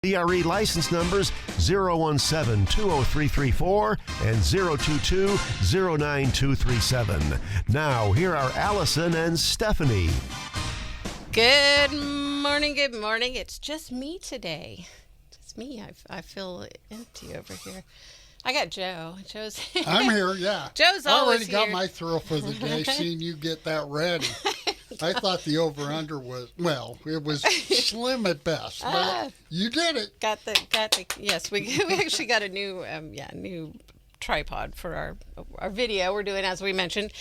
DRE license numbers 017-20334 and 022-09237. Now, here are Allison and Stephanie. Good morning, good morning. It's just me today. Just me. I feel empty over here. I got Joe. Joe's here. I'm here, yeah. Joe's I always already got here. my thrill for the day, seeing you get that ready. I thought the over-under was, well, it was slim at best, but you did it. Got the. Yes, we actually got a new new tripod for our video. We're doing, as we mentioned,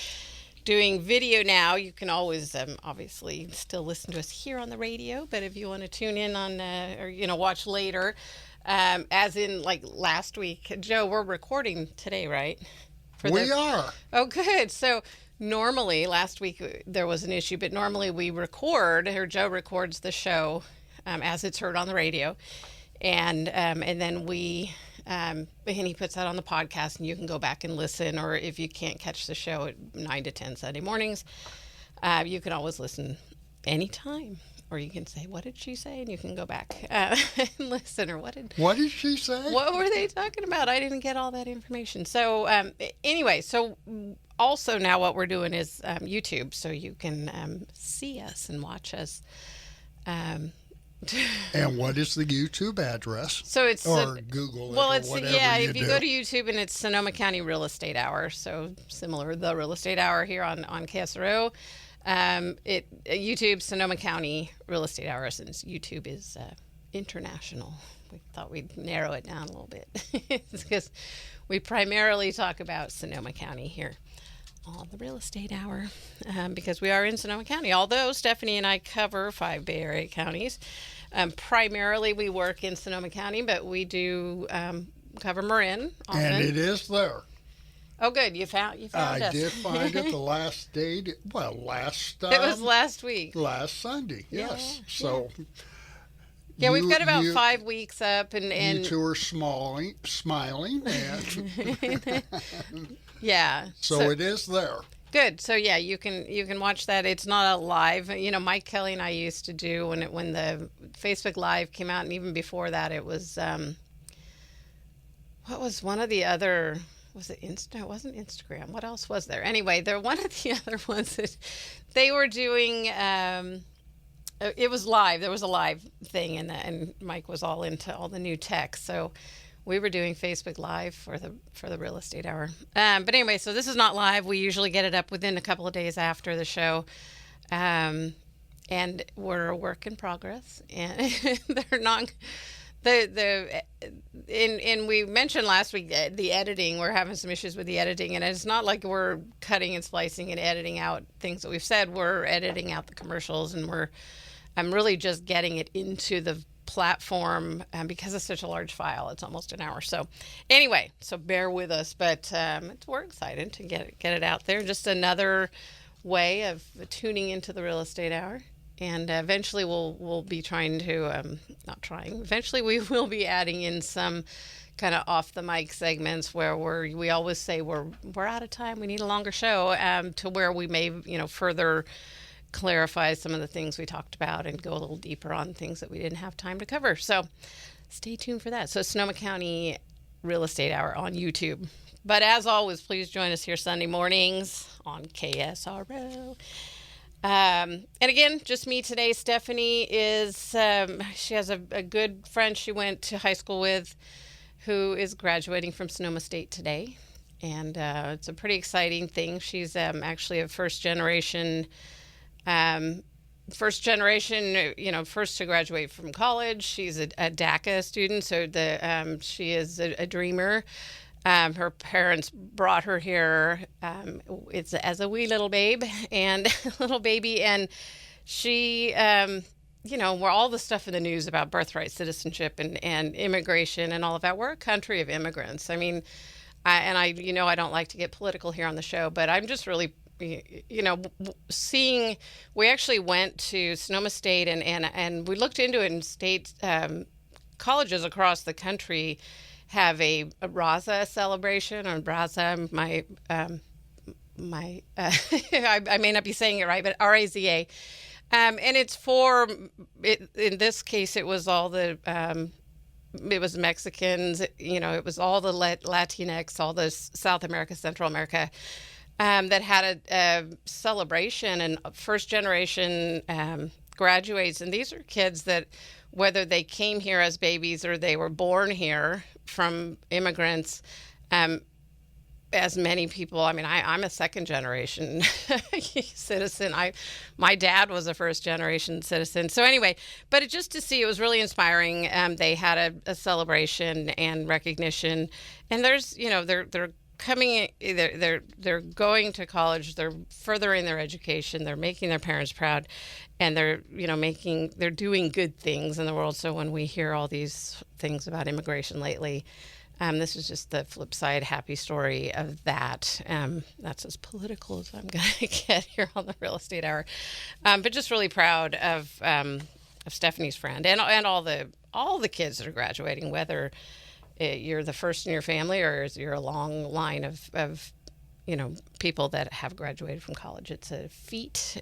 doing video now. You can always obviously still listen to us here on the radio, but if you want to tune in on or watch later, as in like last week, Joe, we're recording today, right? We are. Oh, good. So normally, last week there was an issue, but normally we record, or Joe records the show as it's heard on the radio, and then and he puts that on the podcast, and you can go back and listen, or if you can't catch the show at 9 to 10 Sunday mornings, you can always listen anytime. Or you can say, what did she say? And you can go back and listen. Or what did she say? What were they talking about? I didn't get all that information. So anyway, so also now what we're doing is YouTube. So you can see us and watch us. And what is the YouTube address? So it's Google it, well, or it's whatever if you do. go to YouTube, and it's Sonoma County Real Estate Hour. So similar, the Real Estate Hour here on KSRO. YouTube Sonoma County Real Estate Hour, since YouTube is international. We thought we'd narrow it down a little bit because we primarily talk about Sonoma County here on the Real Estate Hour, because we are in Sonoma County. Although Stephanie and I cover 5 Bay Area counties, primarily we work in Sonoma County, but we do cover Marin often. And it is there. Oh, good. You found us. I did find it the last day. It was last week. Last Sunday, yes. Yeah, so. Yeah, we've got about 5 weeks up, and you two are smiling, and yeah. So it is there. Good. So yeah, you can watch that. It's not a live. Mike Kelly and I used to do when the Facebook Live came out, and even before that, it was what was one of the other. Was it It wasn't Instagram. What else was there? Anyway, they're one of the other ones that they were doing. It was live. There was a live thing, and Mike was all into all the new tech. So we were doing Facebook Live for the Real Estate Hour. But anyway, so this is not live. We usually get it up within a couple of days after the show. And we're a work in progress, and they're not. And we mentioned last week the editing. We're having some issues with the editing, and it's not like we're cutting and splicing and editing out things that we've said. We're editing out the commercials, and I'm really just getting it into the platform because it's such a large file. It's almost an hour. So anyway, so bear with us, but we're excited to get it out there. Just another way of tuning into the Real Estate Hour. And eventually we'll be trying to, eventually we will be adding in some kind of off the mic segments where we always say we're out of time, we need a longer show, to where we may, further clarify some of the things we talked about and go a little deeper on things that we didn't have time to cover. So stay tuned for that. So Sonoma County Real Estate Hour on YouTube. But as always, please join us here Sunday mornings on KSRO. And again, just me today. Stephanie she has a good friend she went to high school with who is graduating from Sonoma State today. And it's a pretty exciting thing. She's actually a first generation, first to graduate from college. She's a DACA student, so she is a dreamer. Her parents brought her here as a wee little babe and little baby, and she, where all the stuff in the news about birthright citizenship and immigration and all of that. We're a country of immigrants. I mean, I don't like to get political here on the show, but I'm just really, seeing. We actually went to Sonoma State and we looked into it, and state colleges across the country have a Raza celebration, or Raza, I may not be saying it right, but RAZA. And it's in this case, it was all the it was Mexicans, it was all the Latinx, all the South America, Central America, that had a celebration, and first generation graduates. And these are kids that, whether they came here as babies or they were born here from immigrants, as many people, I'm a second generation citizen. My dad was a first generation citizen. So anyway, but just to see, it was really inspiring. They had a celebration and recognition, and there's, they're coming, they're going to college, they're furthering their education, they're making their parents proud, and they're, they're doing good things in the world. So when we hear all these things about immigration lately, this is just the flip side, happy story of that. That's as political as I'm going to get here on the Real Estate Hour. But just really proud of Stephanie's friend and all the kids that are graduating, whether you're the first in your family or you're a long line of people that have graduated from college. It's a feat.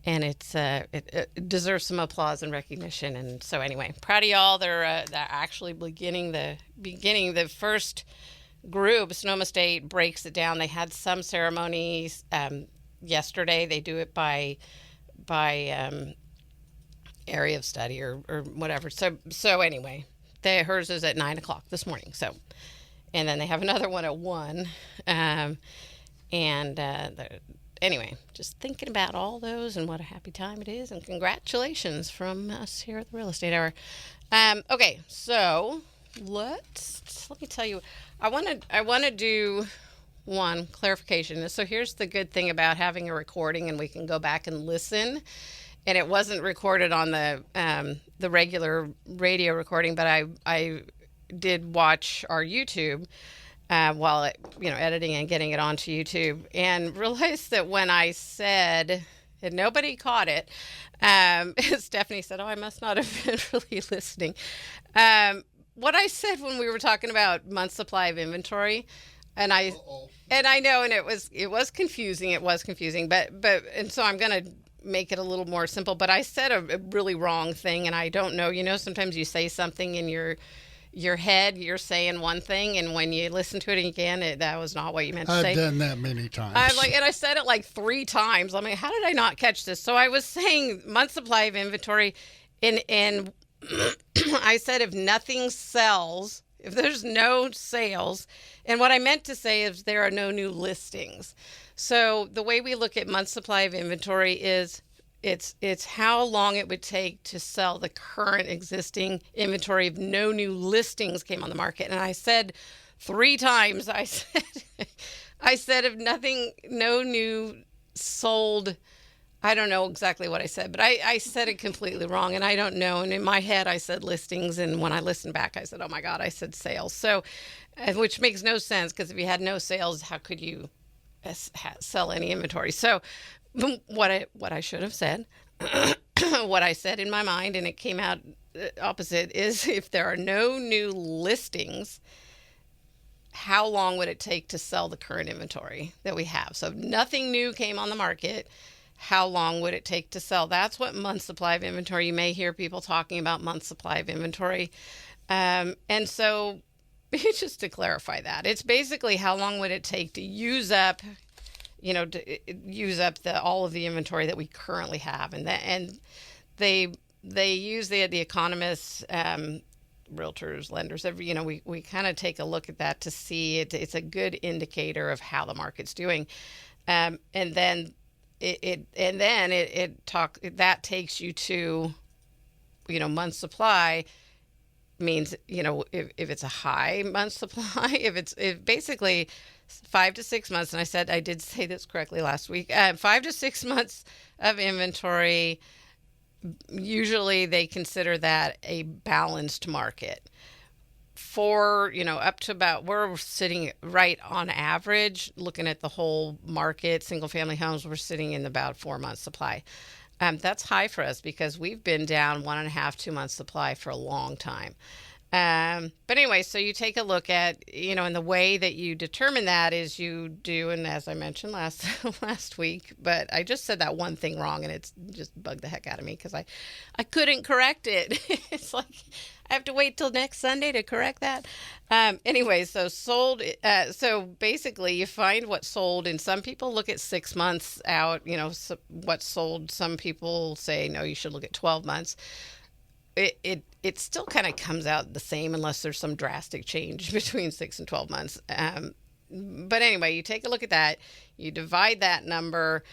And it deserves some applause and recognition. And so anyway, proud of y'all. They're actually beginning the first group. Sonoma State breaks it down. They had some ceremonies yesterday. They do it by area of study or whatever. So anyway, hers is at 9:00 this morning. So, and then they have another one at 1. Anyway, just thinking about all those and what a happy time it is, and congratulations from us here at the Real Estate Hour. Okay, so let me tell you, I want to do one clarification. So here's the good thing about having a recording, and we can go back and listen. And it wasn't recorded on the regular radio recording, but I did watch our YouTube while editing and getting it onto YouTube, and realized that when I said, and nobody caught it, Stephanie said, "Oh, I must not have been really listening." What I said when we were talking about month supply of inventory, and I know, and it was confusing. It was confusing, but so I'm gonna make it a little more simple. But I said a really wrong thing, and I don't know. Sometimes you say something in your head, you're saying one thing, and when you listen to it again, that was not what you meant to say. I've done that many times. And I said it like 3 times. How did I not catch this? So I was saying month supply of inventory, and I said if nothing sells, if there's no sales, and what I meant to say is there are no new listings. So the way we look at month supply of inventory is it's how long it would take to sell the current existing inventory if no new listings came on the market. And I said 3 times, I said if no new sold. I don't know exactly what I said, but I said it completely wrong, and I don't know. And in my head, I said listings, and when I listened back, I said, oh my God, I said sales. So, which makes no sense, because if you had no sales, how could you sell any inventory? So what I should have said, what I said in my mind, and it came out opposite, is if there are no new listings, how long would it take to sell the current inventory that we have? So if nothing new came on the market, how long would it take to sell? That's what month supply of inventory. You may hear people talking about month supply of inventory. And so just to clarify that, it's basically how long would it take to use up all of the inventory that we currently have. And they use the economists, realtors, lenders, we kind of take a look at that to see it's a good indicator of how the market's doing. And then that takes you to, month supply means, if it's a high month supply, if basically 5 to 6 months, and I did say this correctly last week, 5 to 6 months of inventory, usually they consider that a balanced market. For, up to about, we're sitting right on average, looking at the whole market, single family homes, we're sitting in about 4 months supply. That's high for us because we've been down 1.5, 2 months supply for a long time. But anyway, so you take a look at, and the way that you determine that is you do, and as I mentioned last week, but I just said that one thing wrong, and it's just bugged the heck out of me because I couldn't correct it. It's like I have to wait till next Sunday to correct that. Anyway, so sold. So basically, you find what's sold, and some people look at 6 months out. What's sold. Some people say no, you should look at 12 months. It still kind of comes out the same unless there's some drastic change between 6 and 12 months. But anyway, you take a look at that. You divide that number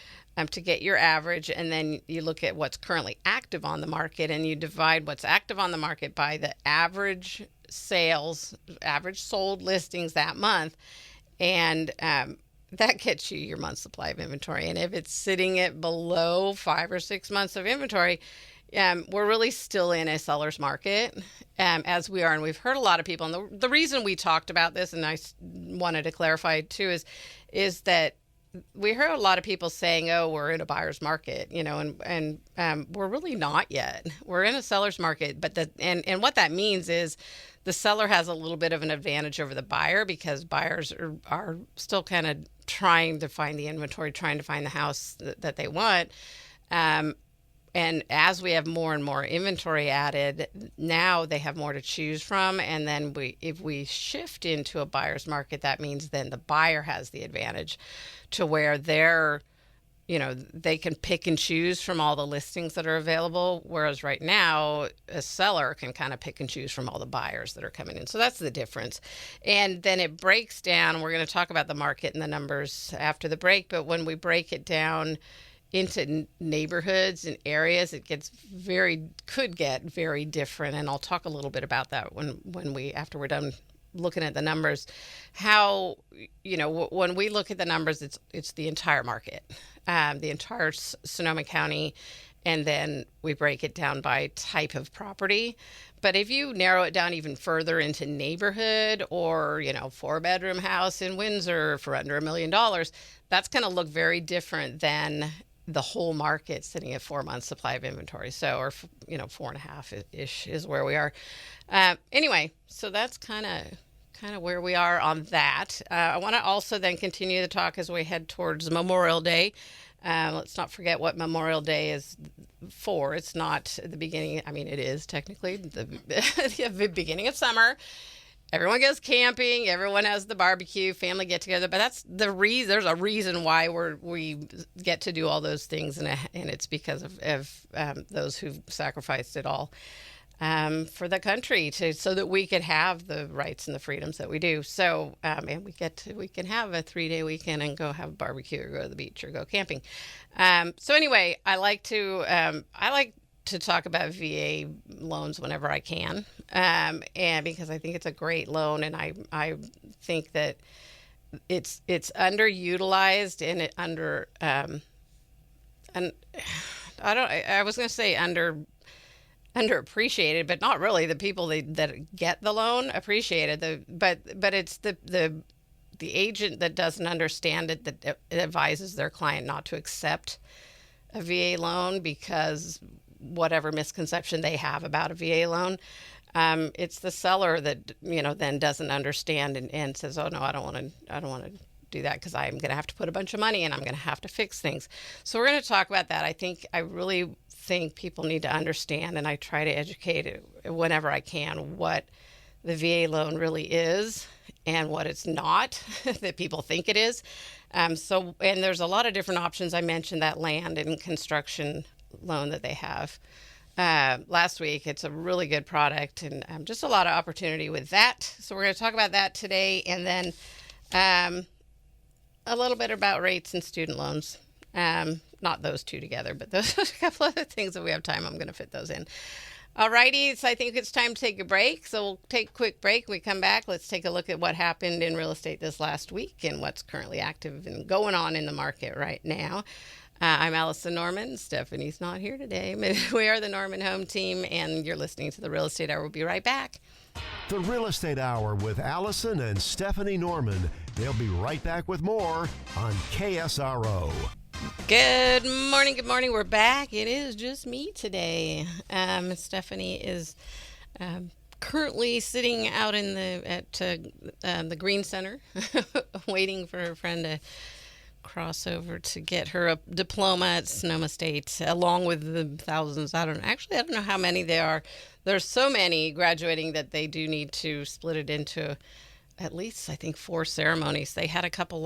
to get your average, and then you look at what's currently active on the market, and you divide what's active on the market by the average sales, average sold listings that month, and that gets you your month's supply of inventory. And if it's sitting at below 5 or 6 months of inventory, we're really still in a seller's market, as we are. And we've heard a lot of people, and the reason we talked about this, and I wanted to clarify too, is that we heard a lot of people saying, oh, we're in a buyer's market, and we're really not yet. We're in a seller's market, but and what that means is the seller has a little bit of an advantage over the buyer, because buyers are still kind of trying to find the inventory, trying to find the house that they want. And as we have more and more inventory added, now they have more to choose from. And then if we shift into a buyer's market, that means then the buyer has the advantage to where they can pick and choose from all the listings that are available. Whereas right now, a seller can kind of pick and choose from all the buyers that are coming in. So that's the difference. And then it breaks down. We're going to talk about the market and the numbers after the break. But when we break it down into neighborhoods and areas, it could get very different. And I'll talk a little bit about that after we're done looking at the numbers. How, when we look at the numbers, it's the entire market, the entire Sonoma County, and then we break it down by type of property. But if you narrow it down even further into neighborhood, or 4-bedroom house in Windsor for under $1 million, that's going to look very different than the whole market sitting at 4 months supply of inventory. So, or 4.5-ish is where we are. Anyway, so that's kind of where we are on that. I want to also then continue the talk as we head towards Memorial Day. Let's not forget what Memorial Day is for. It's not the beginning. I mean, it is technically the beginning of summer. Everyone goes camping. Everyone has the barbecue, family get together. But that's the reason. There's a reason why we get to do all those things, and it's because of those who've sacrificed it all for the country, so that we could have the rights and the freedoms that we do. So, and we can have a 3-day weekend and go have a barbecue, or go to the beach, or go camping. So anyway, I like to talk about VA loans whenever I can, and because I think it's a great loan, and I think that it's underutilized, and I was going to say underappreciated, but not really. The people that get the loan appreciate it. But it's the agent that doesn't understand it, that advises their client not to accept a VA loan because whatever misconception they have about a VA loan. It's the seller that then doesn't understand and says, "Oh no, I don't want to do that, because I'm going to have to put a bunch of money in. I'm going to have to fix things." So we're going to talk about that. I really think people need to understand, and I try to educate it whenever I can, what the VA loan really is and what it's not that people think it is. And there's a lot of different options. I mentioned that land and construction loan that they have last week. It's a really good product, and just a lot of opportunity with that. So we're going to talk about that today, and then a little bit about rates and student loans. Not those two together, but those are a couple other things that we have time. I'm going to fit those in. All righty, so I think it's time to take a break. So we'll take a quick break. When we come back, let's take a look at what happened in real estate this last week and what's currently active and going on in the market right now. I'm Allison Norman. Stephanie's not here today. We are the Norman Home Team, and you're listening to the Real Estate Hour. We'll be right back. The Real Estate Hour with Allison and Stephanie Norman. They'll be right back with more on KSRO. Good morning. We're back. It is just me today. Stephanie is currently sitting out at the Green Center, waiting for her friend to crossover to get her a diploma at Sonoma State, along with the thousands. I don't know how many there are. There's so many graduating that they do need to split it into at least, I think, 4 ceremonies. They had a couple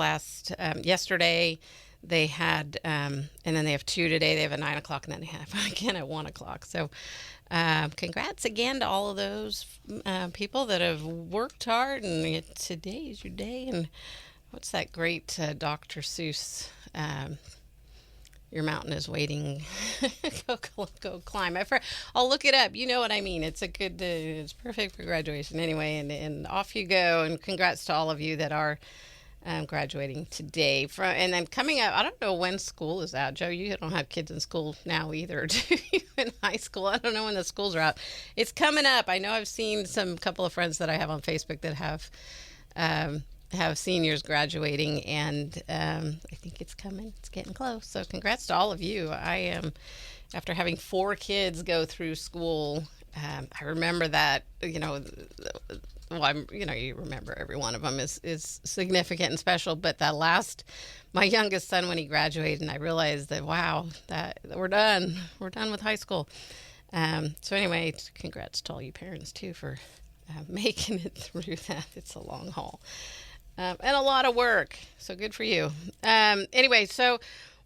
yesterday. They had, and then they have 2 today. They have a 9 o'clock, and then they have again at 1 o'clock. So congrats again to all of those people that have worked hard, and today is your day. And what's that great Dr. Seuss, your mountain is waiting, go climb. I'll look it up. You know what I mean. It's it's perfect for graduation anyway, and off you go. And congrats to all of you that are graduating today. And then coming up, I don't know when school is out. Joe, you don't have kids in school now either, do you, in high school? I don't know when the schools are out. It's coming up. I know I've seen couple of friends that I have on Facebook that have seniors graduating, and I think it's coming. It's getting close. So congrats to all of you. I am, after having 4 kids go through school, I remember that, you remember every one of them is significant and special, but my youngest son, when he graduated, and I realized that, wow, that we're done with high school. So anyway, congrats to all you parents too for making it through that. It's a long haul. And a lot of work. So good for you. Anyway, so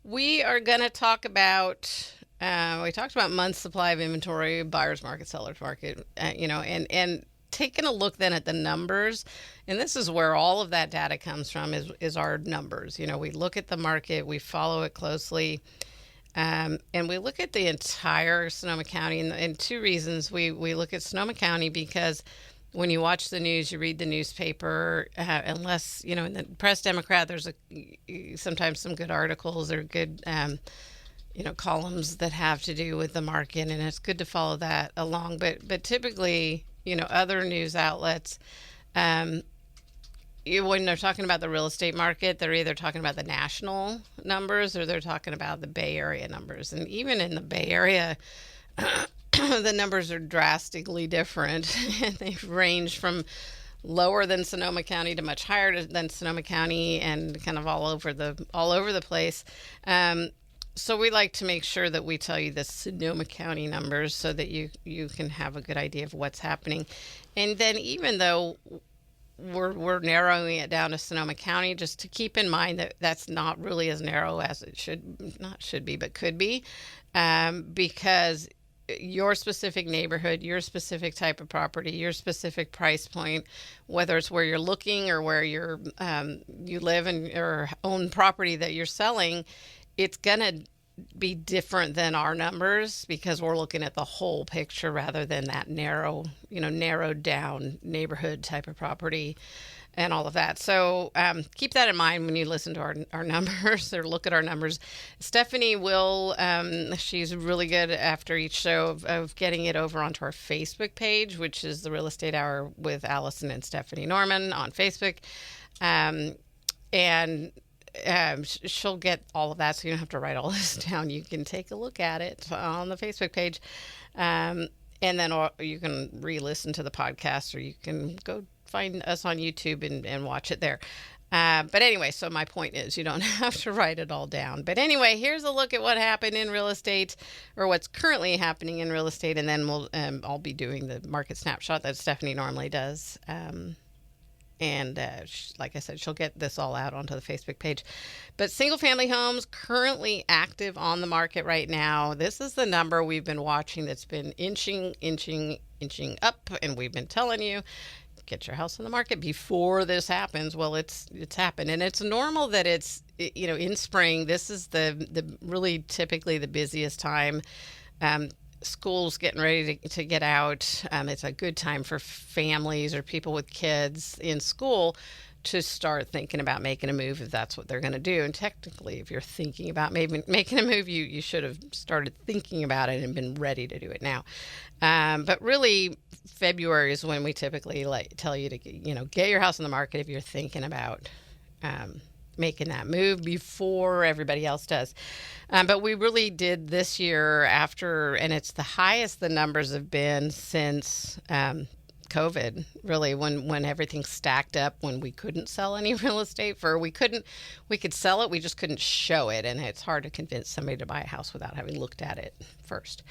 we are going to talk about, we talked about month's supply of inventory, buyer's market, seller's market, and taking a look then at the numbers. And this is where all of that data comes from is our numbers. We look at the market, we follow it closely, and we look at the entire Sonoma County. And 2 reasons. We look at Sonoma County because when you watch the news, you read the newspaper, unless, in the Press Democrat, there's sometimes some good articles or good, columns that have to do with the market, and it's good to follow that along. But typically, other news outlets, when they're talking about the real estate market, they're either talking about the national numbers or they're talking about the Bay Area numbers. And even in the Bay Area, the numbers are drastically different. They range from lower than Sonoma County to much higher than Sonoma County, and kind of all over the place. So we like to make sure that we tell you the Sonoma County numbers so that you can have a good idea of what's happening. And then even though we're narrowing it down to Sonoma County, just to keep in mind that that's not really as narrow as it should be, but could be, because your specific neighborhood, your specific type of property, your specific price point, whether it's where you're looking or where you live or own property that you're selling, it's going to be different than our numbers because we're looking at the whole picture rather than that narrowed down neighborhood type of property and all of that. So keep that in mind when you listen to our numbers or look at our numbers. Stephanie will, she's really good after each show of getting it over onto our Facebook page, which is the Real Estate Hour with Allison and Stephanie Norman on Facebook. And she'll get all of that, so you don't have to write all this down. You can take a look at it on the Facebook page. And then you can re-listen to the podcast, or you can go find us on YouTube and watch it there. But anyway, so my point is you don't have to write it all down. But anyway, here's a look at what happened in real estate, or what's currently happening in real estate. And then I'll be doing the market snapshot that Stephanie normally does. And like I said, she'll get this all out onto the Facebook page. But single-family homes currently active on the market right now. This is the number we've been watching that's been inching up, and we've been telling you, get your house on the market before this happens. Well, it's happened, and it's normal that it's in spring. This is the really typically the busiest time. School's getting ready to get out. It's a good time for families or people with kids in school to start thinking about making a move if that's what they're going to do. And technically, if you're thinking about maybe making a move, you should have started thinking about it and been ready to do it now. But really, February is when we typically tell you to get your house on the market if you're thinking about making that move before everybody else does. But we really did this year and it's the highest the numbers have been since COVID, really, when everything stacked up, when we couldn't sell any real estate. We could sell it, we just couldn't show it, and it's hard to convince somebody to buy a house without having looked at it first.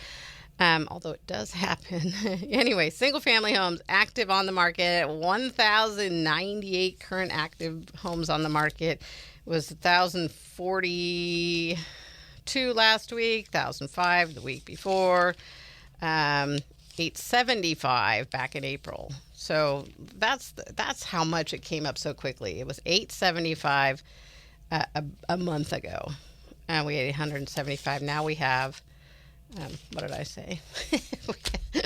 Although it does happen. Anyway, single family homes active on the market, 1,098 current active homes on the market. It was 1,042 last week, 1,005 the week before, 875 back in April. So that's how much it came up so quickly. It was 875 a month ago, and we had 175. Now we have, what did I say?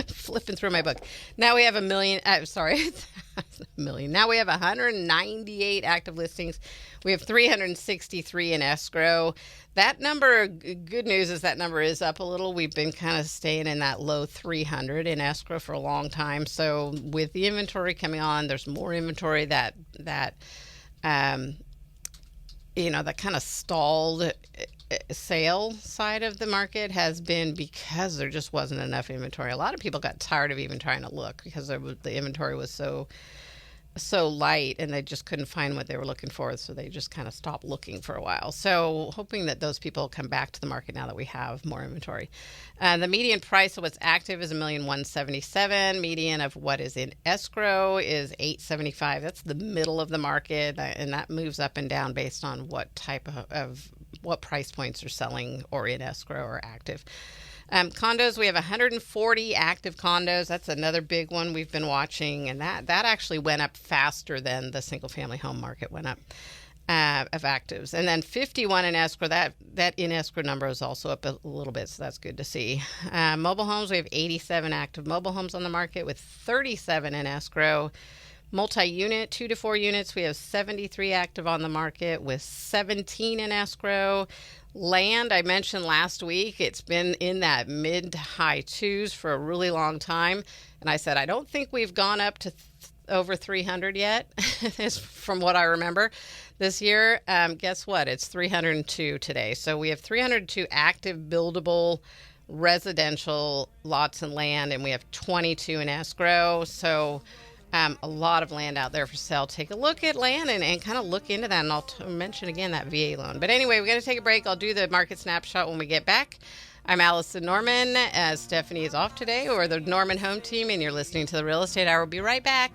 Flipping through my book. Now we have a million. Sorry, a million. Now we have 198 active listings. We have 363 in escrow. That number, good news is that number is up a little. We've been kind of staying in that low 300 in escrow for a long time. So with the inventory coming on, there's more inventory that kind of stalled sale side of the market has been because there just wasn't enough inventory. A lot of people got tired of even trying to look because the inventory was so light, and they just couldn't find what they were looking for, so they just kind of stopped looking for a while. So hoping that those people come back to the market now that we have more inventory. The median price of what's active is $1,177,000. Median of what is in escrow is $875,000. That's the middle of the market, and that moves up and down based on what type of what price points are selling or in escrow or active. Condos, we have 140 active condos. That's another big one we've been watching, and that actually went up faster than the single-family home market went up of actives. And then 51 in escrow. That in escrow number is also up a little bit, so that's good to see. Mobile homes, we have 87 active mobile homes on the market with 37 in escrow. Multi-unit, 2 to 4 units, we have 73 active on the market with 17 in escrow. Land, I mentioned last week, it's been in that mid to high twos for a really long time. And I said, I don't think we've gone up to over 300 yet, from what I remember this year. Guess what? It's 302 today. So we have 302 active buildable residential lots and land, and we have 22 in escrow. So a lot of land out there for sale. Take a look at land and kind of look into that, and I'll mention again that VA loan. But anyway, we're going to take a break. I'll do the market snapshot when we get back. I'm Allison Norman, as Stephanie is off today, or the Norman Home Team, and you're listening to the Real Estate Hour. We'll be right back.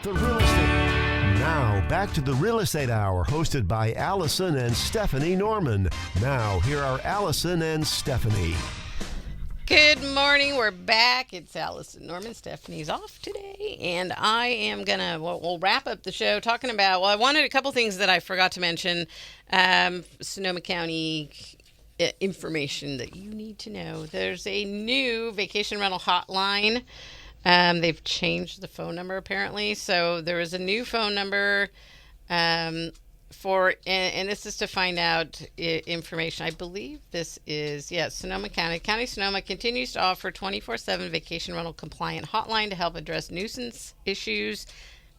The Real Estate. Now, back to the Real Estate Hour, hosted by Allison and Stephanie Norman. Now, here are Allison and Stephanie. Good morning. We're back. It's Allison Norman. Stephanie's off today, and I am we'll wrap up the show talking about, I wanted a couple things that I forgot to mention. Sonoma County information that you need to know. There's a new vacation rental hotline. They've changed the phone number apparently. So there is a new phone number and this is to find out information. I believe this is, Sonoma County. County Sonoma continues to offer 24/7 vacation rental compliant hotline to help address nuisance issues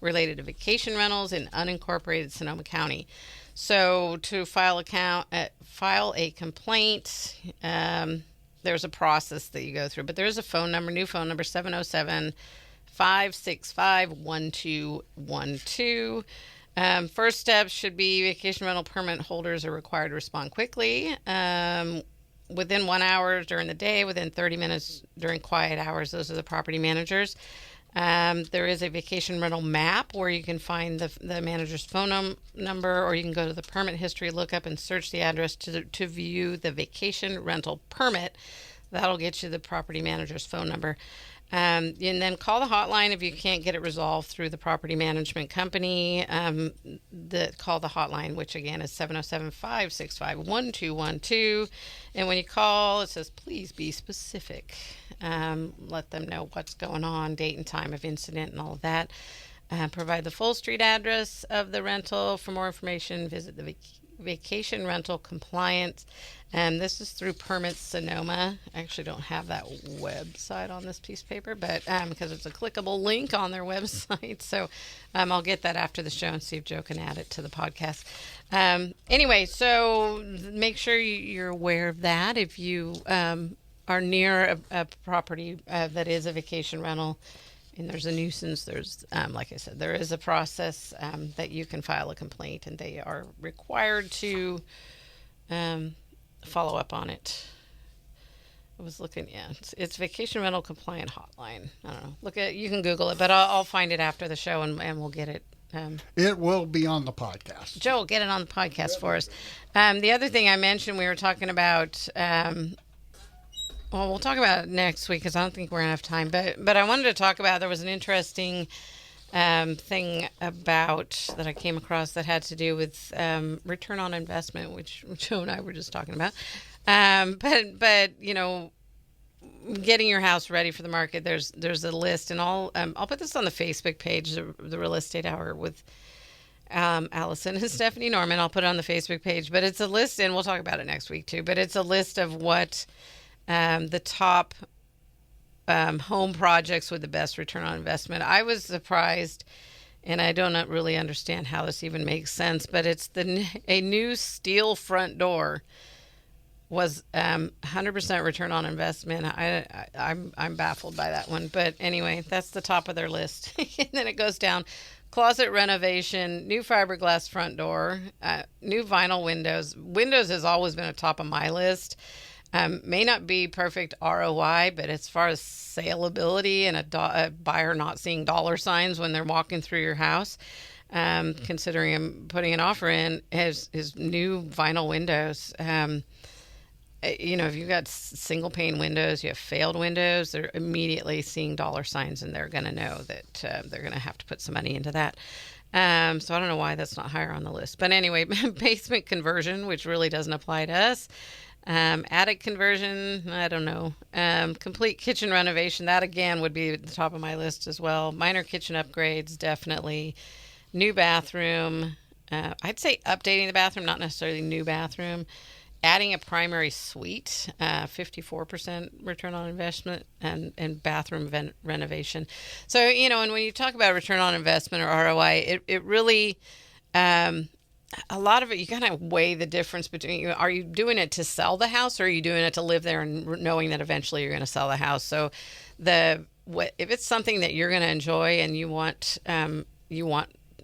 related to vacation rentals in unincorporated Sonoma County. So to file a complaint, there's a process that you go through, but there's a new phone number, 707-565-1212. First steps should be vacation rental permit holders are required to respond quickly within 1 hour during the day, within 30 minutes during quiet hours. Those are the property managers. There is a vacation rental map where you can find the manager's phone number, or you can go to the permit history, look up and search the address to view the vacation rental permit. That'll get you the property manager's phone number. And then call the hotline if you can't get it resolved through the property management company. Call the hotline, which again is 707-565-1212. And when you call, it says, please be specific. Let them know what's going on, date and time of incident and all of that. Provide the full street address of the rental. For more information, visit the vacation rental compliance. And this is through Permits Sonoma. I actually don't have that website on this piece of paper, but because it's a clickable link on their website. So I'll get that after the show and see if Joe can add it to the podcast. Anyway, so make sure you're aware of that. If you are near a property that is a vacation rental, and there's a nuisance, there's, like I said, there is a process that you can file a complaint, and they are required to follow up on it. I was looking, yeah, it's vacation rental compliant hotline. I don't know. You can Google it, but I'll find it after the show, and we'll get it. It will be on the podcast. Joe, get it on the podcast for us. The other thing I mentioned, we were talking about, well, we'll talk about it next week because I don't think we're going to have time. But I wanted to talk about, there was an interesting thing about that I came across that had to do with return on investment, which Joe and I were just talking about. But you know, getting your house ready for the market, there's a list, and I'll put this on the Facebook page, the Real Estate Hour with Allison and Stephanie Norman. I'll put it on the Facebook page, but it's a list, and we'll talk about it next week too. But it's a list of what the top home projects with the best return on investment. I was surprised, and I do not really understand how this even makes sense, but it's a new steel front door was 100% return on investment. I'm baffled by that one. But anyway, that's the top of their list. And then it goes down. Closet renovation, new fiberglass front door, new vinyl windows. Windows has always been at top of my list. May not be perfect ROI, but as far as saleability and a buyer not seeing dollar signs when they're walking through your house, considering I'm putting an offer in, is new vinyl windows. You know, if you've got single pane windows, you have failed windows, they're immediately seeing dollar signs, and they're going to know that they're going to have to put some money into that. So I don't know why that's not higher on the list. But anyway, basement conversion, which really doesn't apply to us. Attic conversion, I don't know. Complete kitchen renovation, that again would be at the top of my list as well. Minor kitchen upgrades, definitely. New bathroom. I'd say updating the bathroom, not necessarily new bathroom. Adding a primary suite, 54% return on investment, and bathroom renovation. So, you know, and when you talk about return on investment or ROI, it really, a lot of it, you kind of weigh the difference between, are you doing it to sell the house, or are you doing it to live there and knowing that eventually you're going to sell the house? So if it's something that you're going to enjoy and you want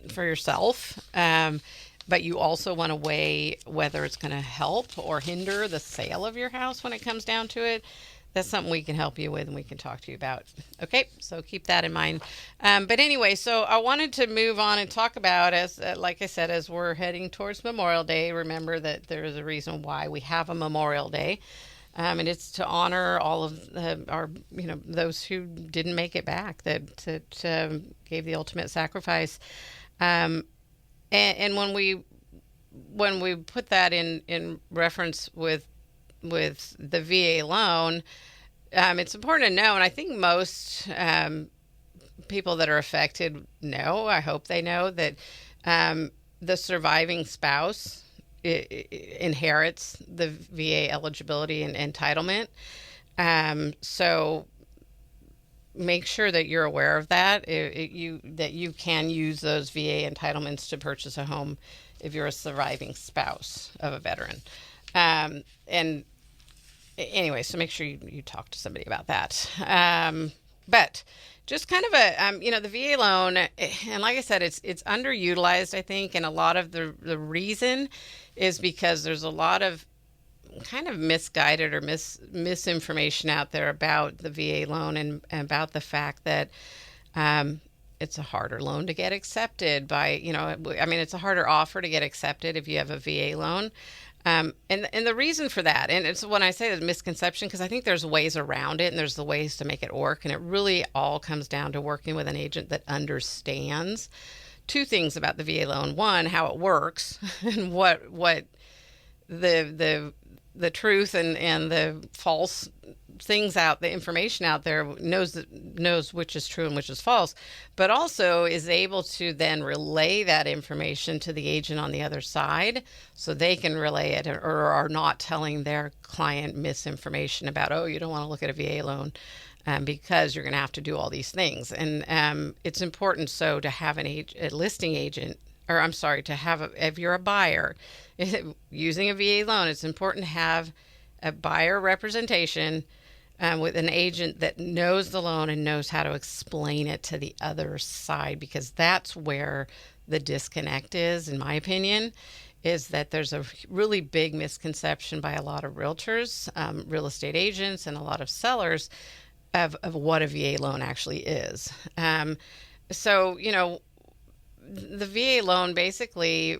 for yourself, but you also want to weigh whether it's going to help or hinder the sale of your house when it comes down to it, that's something we can help you with and we can talk to you about. Okay, so keep that in mind. But anyway, so I wanted to move on and talk about, as like I said, as we're heading towards Memorial Day, remember that there is a reason why we have a Memorial Day. And it's to honor all of our, you know, those who didn't make it back, that gave the ultimate sacrifice. And when we put that in reference with the VA loan, it's important to know, and I think most people that are affected know, I hope they know, that the surviving spouse inherits the VA eligibility and entitlement. So make sure that you're aware of that. That you can use those VA entitlements to purchase a home if you're a surviving spouse of a veteran. And anyway, so make sure you talk to somebody about that. But just kind of the VA loan, and like I said, it's underutilized, I think, and a lot of the reason is because there's a lot of kind of misguided or misinformation out there about the VA loan and about the fact that it's a harder loan to get accepted by, it's a harder offer to get accepted if you have a VA loan. And the reason for that, and it's when I say the misconception, because I think there's ways around it and there's the ways to make it work. And it really all comes down to working with an agent that understands two things about the VA loan. One, how it works and what the truth and the false things the information out there knows which is true and which is false, but also is able to then relay that information to the agent on the other side so they can relay it or are not telling their client misinformation about, oh, you don't want to look at a VA loan because you're going to have to do all these things. And it's important so to have a listing agent, or I'm sorry, if you're a buyer using a VA loan, it's important to have a buyer representation with an agent that knows the loan and knows how to explain it to the other side, because that's where the disconnect is, in my opinion, is that there's a really big misconception by a lot of realtors, real estate agents, and a lot of sellers of what a VA loan actually is. So, the VA loan basically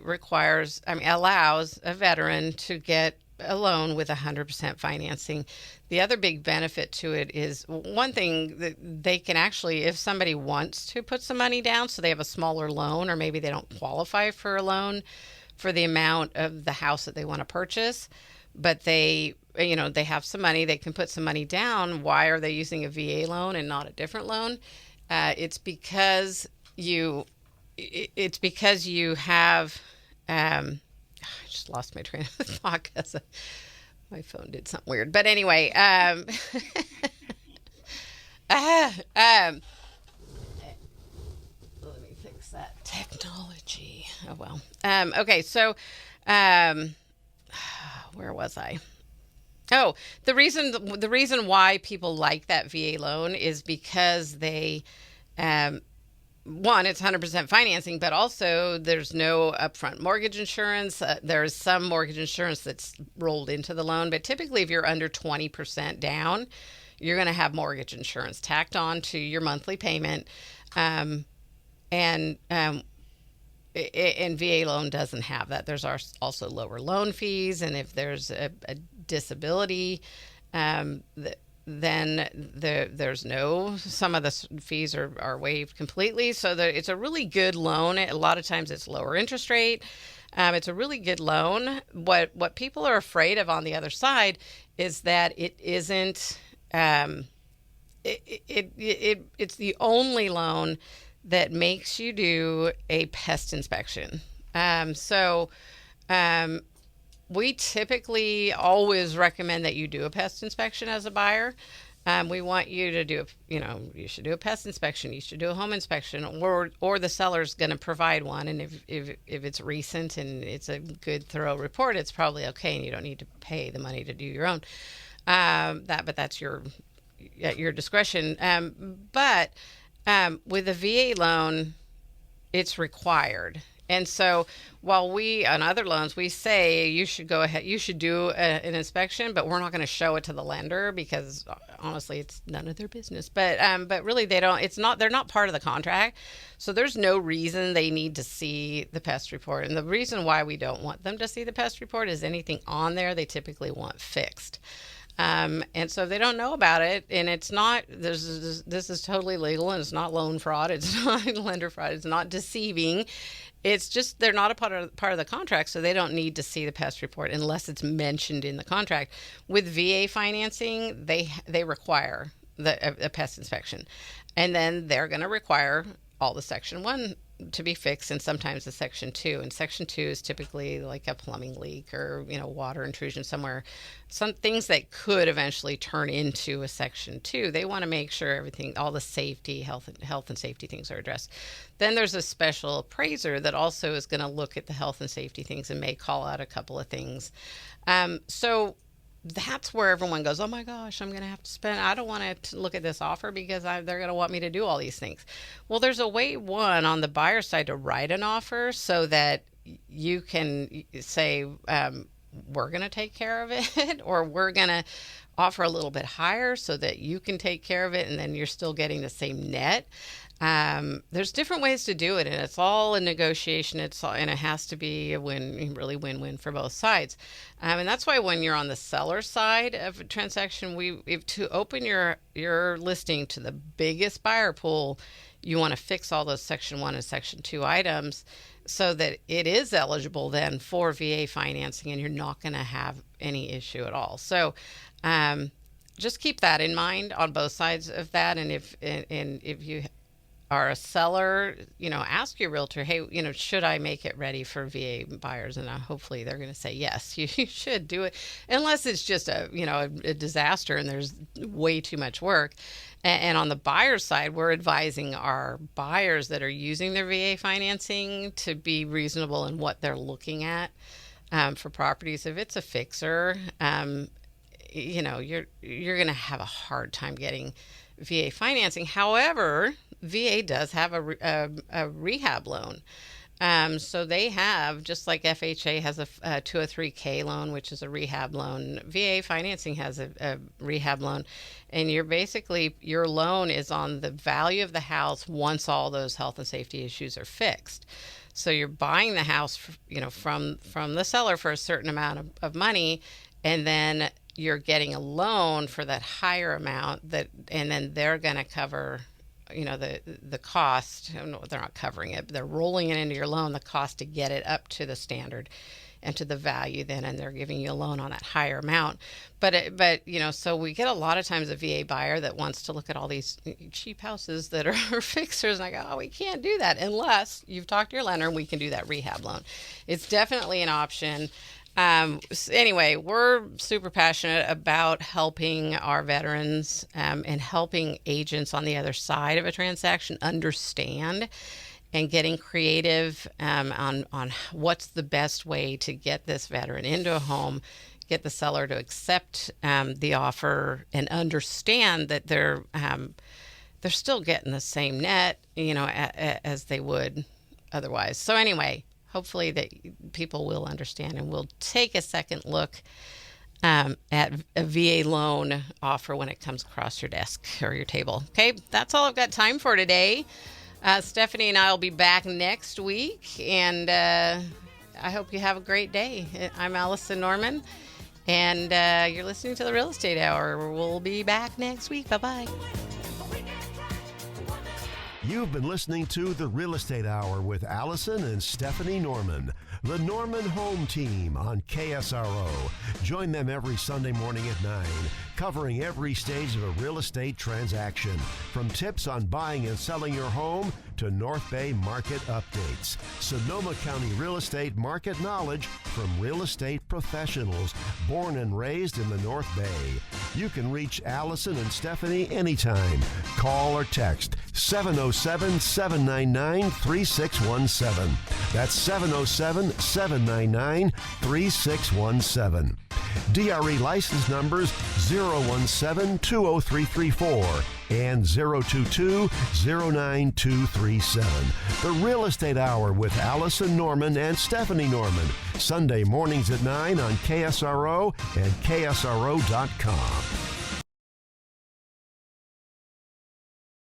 allows a veteran to get a loan with 100% financing. The other big benefit to it is, one thing, that they can actually, if somebody wants to put some money down, so they have a smaller loan, or maybe they don't qualify for a loan for the amount of the house that they want to purchase, but they have some money, they can put some money down. Why are they using a VA loan and not a different loan? It's because you have, I just lost my train of thought because my phone did something weird. But anyway, let me fix that technology. Oh, well. Okay, so where was I? Oh, the reason why people like that VA loan is because they, one, it's 100% financing, but also there's no upfront mortgage insurance. There's some mortgage insurance that's rolled into the loan, but typically if you're under 20% down, you're going to have mortgage insurance tacked on to your monthly payment. And VA loan doesn't have that. There's also lower loan fees, and if there's a disability, then there's some of the fees are waived completely. So it's a really good loan. A lot of times it's lower interest rate. It's a really good loan. What people are afraid of on the other side is that it isn't. It's the only loan that makes you do a pest inspection. We typically always recommend that you do a pest inspection as a buyer. We want you to do, you should do a pest inspection. You should do a home inspection, or the seller's going to provide one. And if it's recent and it's a good, thorough report, it's probably okay, and you don't need to pay the money to do your own. But that's at your discretion. But with a VA loan, it's required. And so while on other loans, we say you should go ahead, you should do an inspection, but we're not going to show it to the lender because honestly, it's none of their business. But really they're not part of the contract. So there's no reason they need to see the pest report. And the reason why we don't want them to see the pest report is anything on there, they typically want fixed. And so they don't know about it, and it's not, this is totally legal, and it's not loan fraud. It's not lender fraud. It's not deceiving. It's just, they're not a part of the contract, so they don't need to see the pest report unless it's mentioned in the contract. With VA financing, they require a pest inspection, and then they're going to require all the Section 1 to be fixed, and sometimes the Section 2. And Section 2 is typically like a plumbing leak or water intrusion somewhere, some things that could eventually turn into a Section 2. They want to make sure all the safety, health and safety things are addressed. Then there's a special appraiser that also is going to look at the health and safety things and may call out a couple of things. So that's where everyone goes, oh my gosh, I'm going to have to spend, I don't want to look at this offer because they're going to want me to do all these things. Well, there's a way, on the buyer side to write an offer so that you can say, we're going to take care of it, or we're going to offer a little bit higher so that you can take care of it, and then you're still getting the same net. There's different ways to do it, and it's all a negotiation. And it has to be a really win-win for both sides. And that's why when you're on the seller side of a transaction, to open your listing to the biggest buyer pool, you want to fix all those Section 1 and Section 2 items so that it is eligible then for VA financing, and you're not going to have any issue at all. So, just keep that in mind on both sides of that. And if you are a seller, ask your realtor, hey, should I make it ready for VA buyers? And hopefully they're going to say, yes, you should do it, unless it's just a disaster and there's way too much work. And on the buyer side, we're advising our buyers that are using their VA financing to be reasonable in what they're looking at for properties. If it's a fixer, you're going to have a hard time getting VA financing. However, VA does have a rehab loan. So they have, just like FHA has a 203K loan, which is a rehab loan, VA financing has a rehab loan. And your loan is on the value of the house once all those health and safety issues are fixed. So you're buying the house, from the seller for a certain amount of money, and then you're getting a loan for that higher amount and then they're going to cover, the cost. No, they're not covering it, but they're rolling it into your loan, the cost to get it up to the standard and to the value then, and they're giving you a loan on that higher amount. But so we get a lot of times a VA buyer that wants to look at all these cheap houses that are fixers, and I go, oh, we can't do that unless you've talked to your lender and we can do that rehab loan. It's definitely an option. Anyway, we're super passionate about helping our veterans and helping agents on the other side of a transaction understand and getting creative on what's the best way to get this veteran into a home, get the seller to accept the offer, and understand that they're still getting the same net, as they would otherwise. So anyway, hopefully that people will understand and will take a second look at a VA loan offer when it comes across your desk or your table. Okay, that's all I've got time for today. Stephanie and I will be back next week, and I hope you have a great day. I'm Allison Norman, and you're listening to the Real Estate Hour. We'll be back next week. Bye-bye. You've been listening to The Real Estate Hour with Allison and Stephanie Norman, the Norman Home Team on KSRO. Join them every Sunday morning at 9, covering every stage of a real estate transaction, from tips on buying and selling your home to North Bay market updates. Sonoma County real estate market knowledge from real estate professionals born and raised in the North Bay. You can reach Allison and Stephanie anytime. Call or text 707-799-3617. That's 707-799-3617. DRE license numbers 017-20334 and 022-09237. The Real Estate Hour with Allison Norman and Stephanie Norman. Sunday mornings at 9 on KSRO and KSRO.com.